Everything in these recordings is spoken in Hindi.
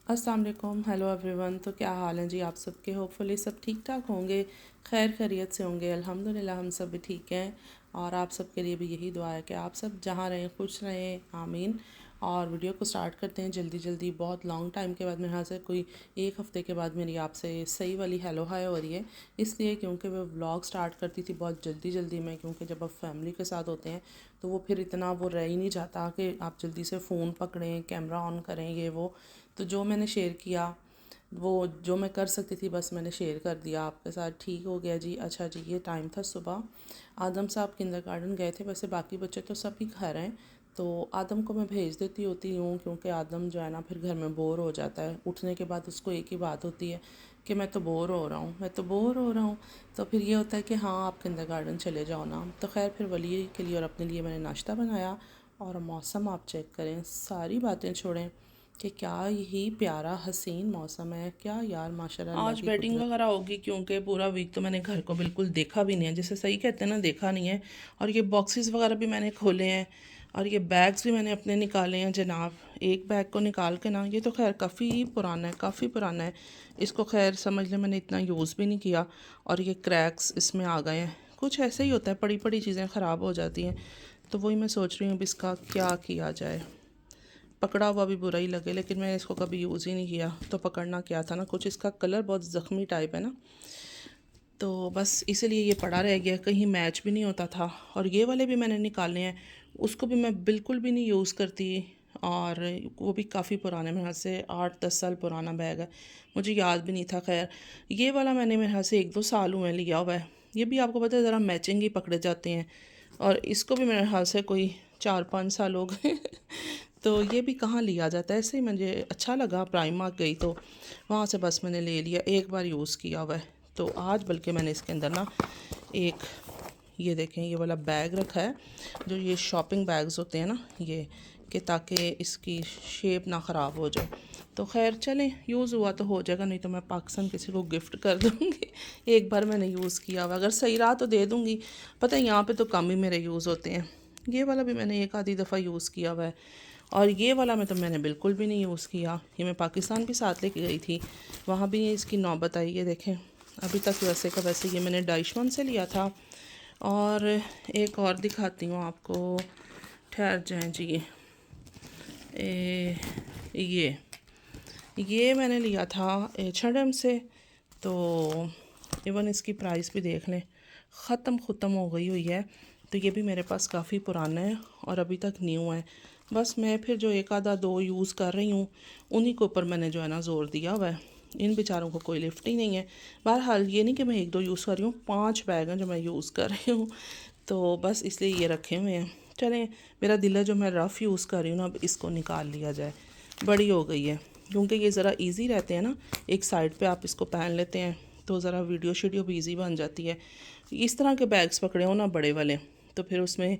अस्सलाम वालेकुम, हेलो एवरीवन। तो क्या हाल है जी आप सबके? होपफुली सब ठीक ठाक होंगे, खैर खैरियत से होंगे। अल्हम्दुलिल्लाह हम सब भी ठीक हैं और आप सबके लिए भी यही दुआ है कि आप सब जहाँ रहें खुश रहें, आमीन। और वीडियो को स्टार्ट करते हैं जल्दी जल्दी। बहुत लॉन्ग टाइम के बाद मेरे यहाँ से कोई एक हफ़्ते के बाद मेरी आपसे सही वाली हेलो हाय हो रही है, इसलिए क्योंकि मैं व्लॉग स्टार्ट करती थी बहुत जल्दी जल्दी में, क्योंकि जब आप फैमिली के साथ होते हैं तो वो फिर इतना वो रह ही नहीं जाता कि आप जल्दी से फ़ोन पकड़ें, कैमरा ऑन करें, ये वो। तो जो मैंने शेयर किया, वो जो मैं कर सकती थी बस मैंने शेयर कर दिया आपके साथ। ठीक हो गया जी। अच्छा जी, ये टाइम था सुबह। आदम साहब किंडरगार्टन गए थे, वैसे बाकी बच्चे तो सभी घर हैं, तो आदम को मैं भेज देती होती हूँ, क्योंकि आदम जो है ना फिर घर में बोर हो जाता है। उठने के बाद उसको एक ही बात होती है कि मैं तो बोर हो रहा हूँ, मैं तो बोर हो रहा हूँ। तो फिर ये होता है कि हाँ आप किंडरगार्टन चले जाओ ना। तो खैर फिर वली के लिए और अपने लिए मैंने नाश्ता बनाया। और मौसम आप चेक करें, सारी बातें छोड़ें कि क्या यही प्यारा हसीन मौसम है क्या यार, माशाल्लाह अल्लाह आज की बैटिंग कुदरत। वगैरह होगी क्योंकि पूरा वीक तो मैंने घर को बिल्कुल देखा भी नहीं है, जैसे सही कहते हैं ना, देखा नहीं है। और ये बॉक्सेस वगैरह भी मैंने खोले हैं और ये बैग्स भी मैंने अपने निकाले हैं जनाब। एक बैग को निकाल के ना, ये तो खैर काफ़ी पुराना है, काफ़ी पुराना है। इसको खैर समझ लें मैंने इतना यूज़ भी नहीं किया और ये क्रैक्स इसमें आ गए हैं। कुछ ऐसे ही होता है, पड़ी पड़ी चीज़ें ख़राब हो जाती हैं। तो वही मैं सोच रही हूँ अब इसका क्या किया जाए। पकड़ा हुआ भी बुरा ही लगे, लेकिन मैंने इसको कभी यूज़ ही नहीं किया, तो पकड़ना क्या था ना। कुछ इसका कलर बहुत ज़ख्मी टाइप है ना, तो बस इसीलिए ये पड़ा रह गया, कहीं मैच भी नहीं होता था। और ये वाले भी मैंने निकाले हैं, उसको भी मैं बिल्कुल भी नहीं यूज़ करती। और वो भी काफ़ी पुराने, मेरे हाथ से 8-10 साल पुराना बैग है, मुझे याद भी नहीं था। खैर ये वाला मैंने मेरे हाथ से 1-2 साल हुए लिया हुआ है। ये भी आपको पता है ज़रा मैचिंग ही पकड़े जाते हैं। और इसको भी मेरे हाथ से कोई 4-5 साल हो गए तो ये भी कहाँ लिया जाता है, ऐसे ही मुझे अच्छा लगा, प्राइमार्क गई तो वहाँ से बस मैंने ले लिया, एक बार यूज़ किया हुआ है। तो आज बल्कि मैंने इसके अंदर ना एक, ये देखें, ये वाला बैग रखा है, जो ये शॉपिंग बैग्स होते हैं ना ये, कि ताकि इसकी शेप ना ख़राब हो जाए। तो खैर चलें, यूज़ हुआ तो हो जाएगा, नहीं तो मैं पाकिस्तान किसी को गिफ्ट कर दूँगी एक बार मैंने यूज़ किया हुआ, अगर सही रहा तो दे दूँगी। पता है यहाँ पे तो कम ही मेरे यूज़ होते हैं। ये वाला भी मैंने एक आधी दफ़ा यूज़ किया हुआ है और ये वाला मैं तो मैंने बिल्कुल भी नहीं यूज़ किया। ये मैं पाकिस्तान भी साथ लेके गई थी, वहाँ भी इसकी नौबत आई। ये देखें, अभी तक वैसे का वैसे ये मैंने डाइशमंड से लिया था। और एक और दिखाती हूँ आपको, ठहर जाएँ जी। ये मैंने लिया था H&M से। तो इवन इसकी प्राइस भी देख लें, ख़त्म हो गई हुई है। तो ये भी मेरे पास काफ़ी पुराना है और अभी तक न्यू है। बस मैं फिर जो एक आधा दो यूज़ कर रही हूँ, उन्हीं के ऊपर मैंने जो है ना ज़ोर दिया हुआ है। इन बेचारों को कोई लिफ्ट ही नहीं है। बहरहाल ये नहीं कि मैं एक दो यूज़ कर रही हूँ, 5 बैग हैं जो मैं यूज़ कर रही हूँ, तो बस इसलिए ये रखे हुए हैं। चलें, मेरा दिल है जो मैं रफ़ यूज़ कर रही हूँ ना, अब इसको निकाल लिया जाए। बड़ी हो गई है, क्योंकि ये ज़रा इजी रहते हैं ना, एक साइड पे आप इसको पहन लेते हैं तो ज़रा वीडियो शीडियो भी ईजी बन जाती है। इस तरह के बैग्स पकड़े हो ना बड़े वाले, तो फिर उसमें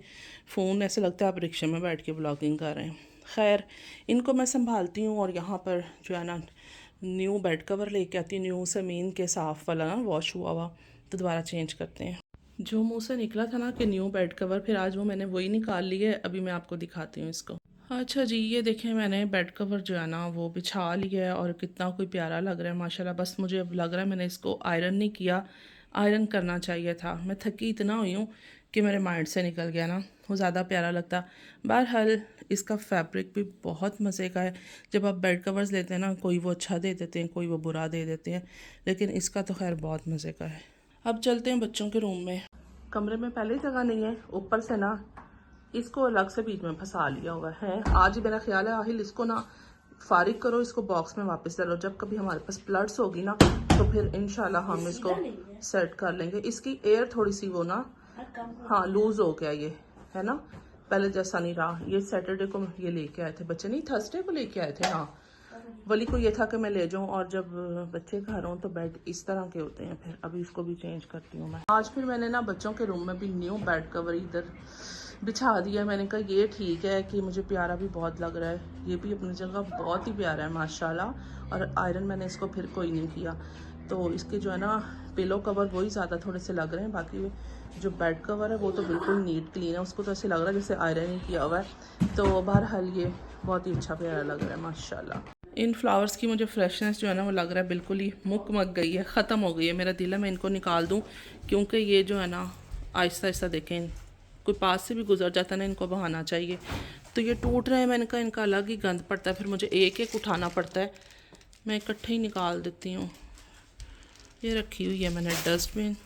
फ़ोन ऐसे लगता है आप रिक्शे में बैठ के ब्लॉगिंग कर रहे हैं। खैर इनको मैं संभालती हूँ और यहाँ पर जो है ना न्यू बेड कवर लेके आती हूँ, न्यू ज़मीन के साफ़ वाला ना, वॉश हुआ हुआ, तो दोबारा चेंज करते हैं। जो मुंह से निकला था ना कि न्यू बेड कवर, फिर आज वो मैंने वही निकाल लिया है। अभी मैं आपको दिखाती हूँ इसको। अच्छा जी, ये देखें, मैंने बेड कवर जो है ना वो बिछा लिया है और कितना कोई प्यारा लग रहा है माशाल्लाह। बस मुझे अब लग रहा है मैंने इसको आयरन नहीं किया, आयरन करना चाहिए था। मैं थकी इतना हुई हूँ कि मेरे माइंड से निकल गया ना, वो ज़्यादा प्यारा लगता। बहरहाल इसका फैब्रिक भी बहुत मज़े का है। जब आप बेड कवर्स लेते हैं ना, कोई वो अच्छा दे देते हैं, कोई वो बुरा दे देते हैं, लेकिन इसका तो खैर बहुत मज़े का है। अब चलते हैं बच्चों के रूम में। कमरे में पहले ही जगह नहीं है, ऊपर से ना इसको अलग से बीच में फंसा लिया हुआ है। आज ही मेरा ख्याल है आहिल इसको ना फारिग करो, इसको बॉक्स में वापस डालो। जब कभी हमारे पास प्लट्स होगी ना तो फिर इंशाल्लाह हम इसको सेट कर लेंगे। इसकी एयर थोड़ी सी वो ना, हाँ लूज हो गया ये, है ना, पहले जैसा नहीं रहा। ये सैटरडे को ये लेके आए थे बच्चे, नहीं थर्सडे को लेके आए थे। हाँ, वली को ये था कि मैं ले जाऊं, और जब बच्चे घर हों तो बेड इस तरह के होते हैं। फिर अभी इसको भी चेंज करती हूँ मैं। आज फिर मैंने ना बच्चों के रूम में भी न्यू बेड कवर इधर बिछा दिया। मैंने कहा ये ठीक है कि मुझे प्यारा भी बहुत लग रहा है, ये भी अपनी जगह बहुत ही प्यारा है माशाल्लाह। और आयरन मैंने इसको फिर कोई नहीं किया, तो इसके जो है ना पिलो कवर वही ज़्यादा थोड़े से लग रहे हैं। बाकी जो बेड कवर है वो तो बिल्कुल नीट क्लीन है, उसको तो ऐसे लग रहा है जैसे आयरन ही किया हुआ है। तो बहरहाल ये बहुत ही अच्छा प्यारा लग रहा है माशाल्लाह। इन फ्लावर्स की मुझे फ्रेशनेस जो है ना वो लग रहा है बिल्कुल ही मुक मक गई है, ख़त्म हो गई है। मेरा दिल है मैं इनको निकाल दूँ, क्योंकि ये जो है ना आहिस्ता आहिस्ता देखें, कोई पास से भी गुजर जाता है ना, इनको बहाना चाहिए। तो ये टूट रहे हैं, मैंने कहा इनका अलग ही गंद पड़ता है, फिर मुझे एक एक उठाना पड़ता है। मैं इकट्ठे ही निकाल देती हूँ। ये रखी हुई है मैंने डस्टबिन,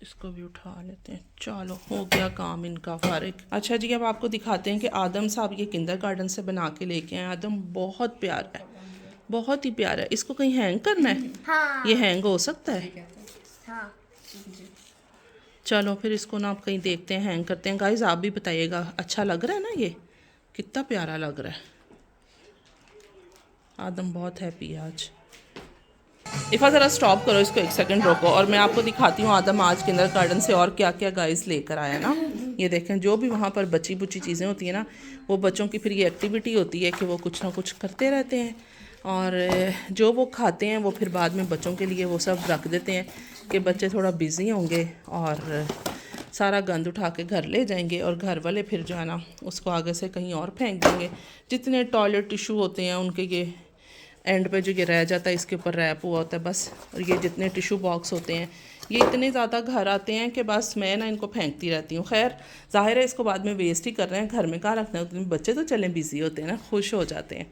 इसको भी उठा लेते हैं। चलो हो गया काम इनका फारिग। अच्छा जी, अब आपको दिखाते हैं कि आदम साहब ये किंडरगार्टन से बना के लेके आए। आदम बहुत प्यारा है, बहुत ही प्यारा है। इसको कहीं हैंग करना है? हाँ। ये हैंग हो सकता है? हाँ। चलो फिर इसको ना आप कहीं देखते हैं, हैंग करते हैं। गाइस आप भी बताइएगा अच्छा लग रहा है ना, ये कितना प्यारा लग रहा है। आदम बहुत हैप्पी है आज। इफ़ा ज़रा स्टॉप करो इसको, एक सेकंड रोको, और मैं आपको दिखाती हूँ आदम आज किंडरगार्टन से और क्या क्या गाइस लेकर आया ना। ये देखें, जो भी वहाँ पर बची बुची चीज़ें होती हैं ना, वो बच्चों की फिर ये एक्टिविटी होती है कि वो कुछ ना कुछ करते रहते हैं, और जो वो खाते हैं वो फिर बाद में बच्चों के लिए वो सब रख देते हैं कि बच्चे थोड़ा बिज़ी होंगे और सारा गंद उठा के घर ले जाएंगे, और घर वाले फिर जो है ना उसको आगे से कहीं और फेंक देंगे। जितने टॉयलेट टिशू होते हैं उनके ये एंड पे जो ये रह जाता है, इसके ऊपर रैप हुआ होता है बस। और ये जितने टिशू बॉक्स होते हैं ये इतने ज़्यादा घर आते हैं कि बस मैं ना इनको फेंकती रहती हूँ। खैर ज़ाहिर है इसको बाद में वेस्ट ही कर रहे हैं, घर में कहाँ रखना है। बच्चे तो चलें बिज़ी होते हैं ना, खुश हो जाते हैं।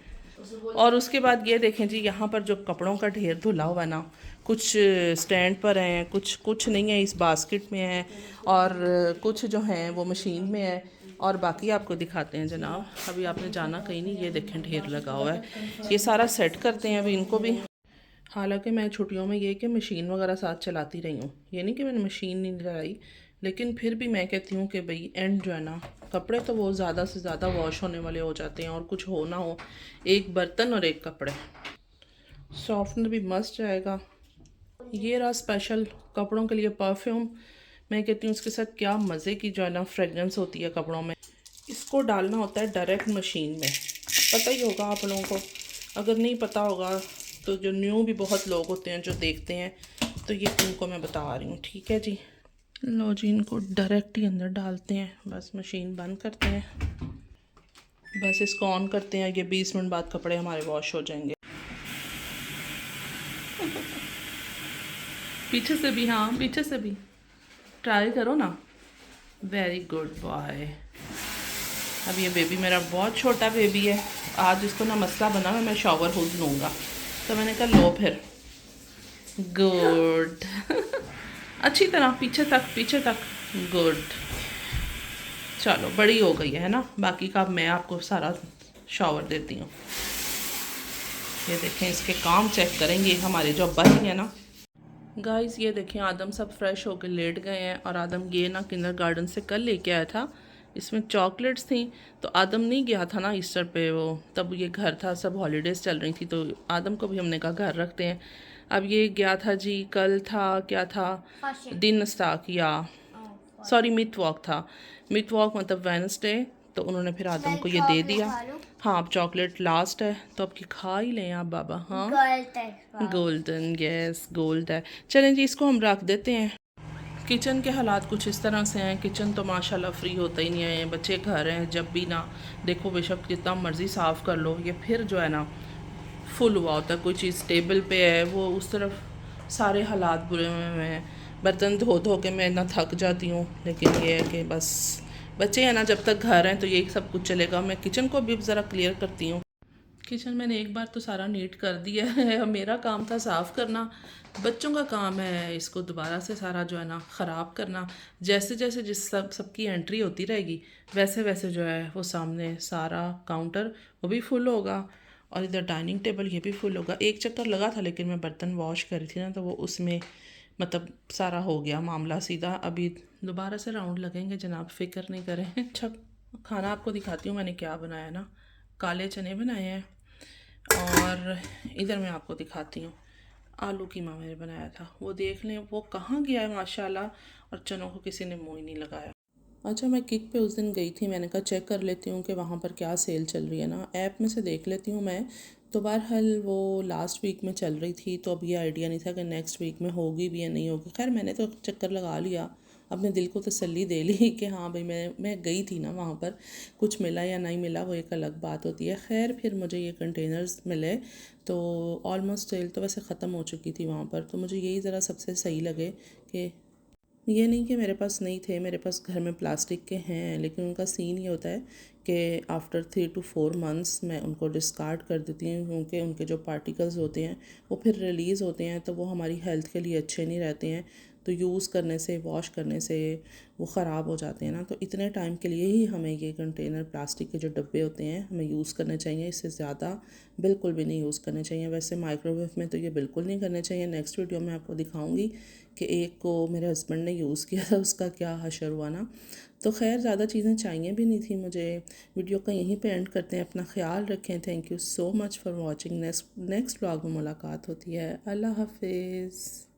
और उसके बाद ये देखें जी, यहाँ पर जो कपड़ों का ढेर धुला हुआ है ना, कुछ स्टैंड पर हैं, कुछ नहीं है, इस बास्केट में है, और कुछ जो हैं वो मशीन में है, और बाकी आपको दिखाते हैं जनाब। अभी आपने जाना कहीं नहीं, ये देखें ढेर लगा हुआ है। ये सारा सेट करते हैं अभी इनको भी। हालांकि मैं छुट्टियों में ये कि मशीन वगैरह साथ चलाती रही हूँ, ये नहीं कि मैंने मशीन नहीं चलाई, लेकिन फिर भी मैं कहती हूँ कि भाई एंड जो है ना, कपड़े तो वो ज़्यादा से ज़्यादा वॉश होने वाले हो जाते हैं, और कुछ हो ना हो, एक बर्तन और एक कपड़े। सॉफ्टनर भी मस्त जाएगा। ये रहा स्पेशल कपड़ों के लिए परफ्यूम। मैं कहती हूँ उसके साथ क्या मज़े की जो है ना फ्रेगरेंस होती है कपड़ों में। इसको डालना होता है डायरेक्ट मशीन में, पता ही होगा आप लोगों को। अगर नहीं पता होगा तो जो न्यू भी बहुत लोग होते हैं जो देखते हैं, तो ये उनको मैं बता रही हूँ, ठीक है जी। लो जी, इनको डायरेक्ट ही अंदर डालते हैं, बस मशीन बंद करते हैं, बस इसको ऑन करते हैं। ये 20 मिनट बाद कपड़े हमारे वॉश हो जाएंगे। पीछे से भी, हाँ पीछे से भी ट्राई करो ना। Very good boy. अब ये बेबी मेरा बहुत छोटा बेबी है, आज इसको ना मसला बना मैं शॉवर हुड लूँगा, तो मैंने कहा लो फिर। गुड अच्छी तरह पीछे तक गुड। चलो बड़ी हो गई है ना, बाकी का अब मैं आपको सारा शॉवर देती हूँ। ये देखें, इसके काम चेक करेंगे हमारे जो अब्बा जी हैं ना। गाइस ये देखें, आदम सब फ्रेश होकर लेट गए हैं, और आदम ये ना किंडरगार्टन से कल लेके आया था, इसमें चॉकलेट्स थी। तो आदम नहीं गया था ना ईस्टर पे, वो तब ये घर था, सब हॉलीडेज़ चल रही थी, तो आदम को भी हमने कहा घर रखते हैं। अब ये गया था जी, कल था क्या था, दिन स्टाक या सॉरी मिथ वॉक था, मिथ वॉक मतलब वेडनेसडे। तो उन्होंने फिर आदम को ये दे दिया। हाँ अब चॉकलेट लास्ट है, तो अब की खा ही लें आप बाबा। हाँ गोल्डन, यस गोल्ड है। चलें जी, इसको हम रख देते हैं। किचन के हालात कुछ इस तरह से हैं। किचन तो माशाल्लाह फ्री होता ही नहीं है, बच्चे घर हैं, जब भी ना देखो बेशक जितना मर्ज़ी साफ़ कर लो, ये फिर जो है ना फुल हुआ होता है। कोई चीज़ टेबल पे है, वो उस तरफ सारे हालात बुरे हुए हैं। बर्तन धो धो के मैं इतना थक जाती हूँ, लेकिन ये है कि बस बच्चे हैं ना, जब तक घर हैं तो यही सब कुछ चलेगा। मैं किचन को भी ज़रा क्लियर करती हूँ। किचन मैंने एक बार तो सारा नीट कर दिया है, अब मेरा काम था साफ़ करना, बच्चों का काम है इसको दोबारा से सारा जो है ना ख़राब करना। जैसे जैसे जिस सबकी एंट्री होती रहेगी, वैसे वैसे जो है वो सामने सारा काउंटर वो भी फुल होगा, और इधर डाइनिंग टेबल ये भी फुल होगा। एक चक्कर लगा था, लेकिन मैं बर्तन वॉश करी थी ना, तो वो उसमें मतलब सारा हो गया मामला सीधा। अभी दोबारा से राउंड लगेंगे जनाब, फ़िक्र नहीं करें। अच्छा खाना आपको दिखाती हूँ मैंने क्या बनाया ना। काले चने बनाए हैं, और इधर मैं आपको दिखाती हूँ आलू कीमा मैंने बनाया था। वो देख लें वो कहाँ गया है माशाल्लाह, और चनों को किसी ने मुँह ही नहीं लगाया। अच्छा मैं किक पे उस दिन गई थी, मैंने कहा चेक कर लेती हूँ कि वहाँ पर क्या सेल चल रही है ना, ऐप में से देख लेती हूँ मैं। तो बहरहाल वो लास्ट वीक में चल रही थी, तो अब ये आइडिया नहीं था कि नेक्स्ट वीक में होगी भी या नहीं होगी। खैर मैंने तो चक्कर लगा लिया, अपने दिल को तसल्ली दे ली कि हाँ भाई मैं गई थी ना वहाँ पर, कुछ मिला या नहीं मिला वो एक अलग बात होती है। खैर फिर मुझे ये कंटेनर्स मिले, तो ऑलमोस्ट सेल तो वैसे ख़त्म हो चुकी थी वहाँ पर, तो मुझे यही ज़रा सबसे सही लगे कि ये नहीं कि मेरे पास नहीं थे, मेरे पास घर में प्लास्टिक के हैं, लेकिन उनका सीन ये होता है कि आफ्टर 3 to 4 months मैं उनको डिस्कार्ड कर देती हूँ, क्योंकि उनके जो पार्टिकल्स होते हैं वो फिर रिलीज़ होते हैं, तो वो हमारी हेल्थ के लिए अच्छे नहीं रहते हैं। तो यूज़ करने से, वॉश करने से वो ख़राब हो जाते हैं ना, तो इतने टाइम के लिए ही हमें ये कंटेनर, प्लास्टिक के जो डब्बे होते हैं, हमें यूज़ करने चाहिए। इससे ज़्यादा बिल्कुल भी नहीं यूज़ करने चाहिए। वैसे माइक्रोवेव में तो ये बिल्कुल नहीं करने चाहिए। नेक्स्ट वीडियो में आपको दिखाऊंगी कि एक को मेरे हस्बैंड ने यूज़ किया था, उसका क्या हशर हुआ ना। तो खैर ज़्यादा चीज़ें चाहिए भी नहीं थी मुझे। वीडियो का यहीं पे एंड करते हैं। अपना ख्याल रखें। Thank you so much for watching. Next vlog में मुलाकात होती है। अल्लाह हाफिज़।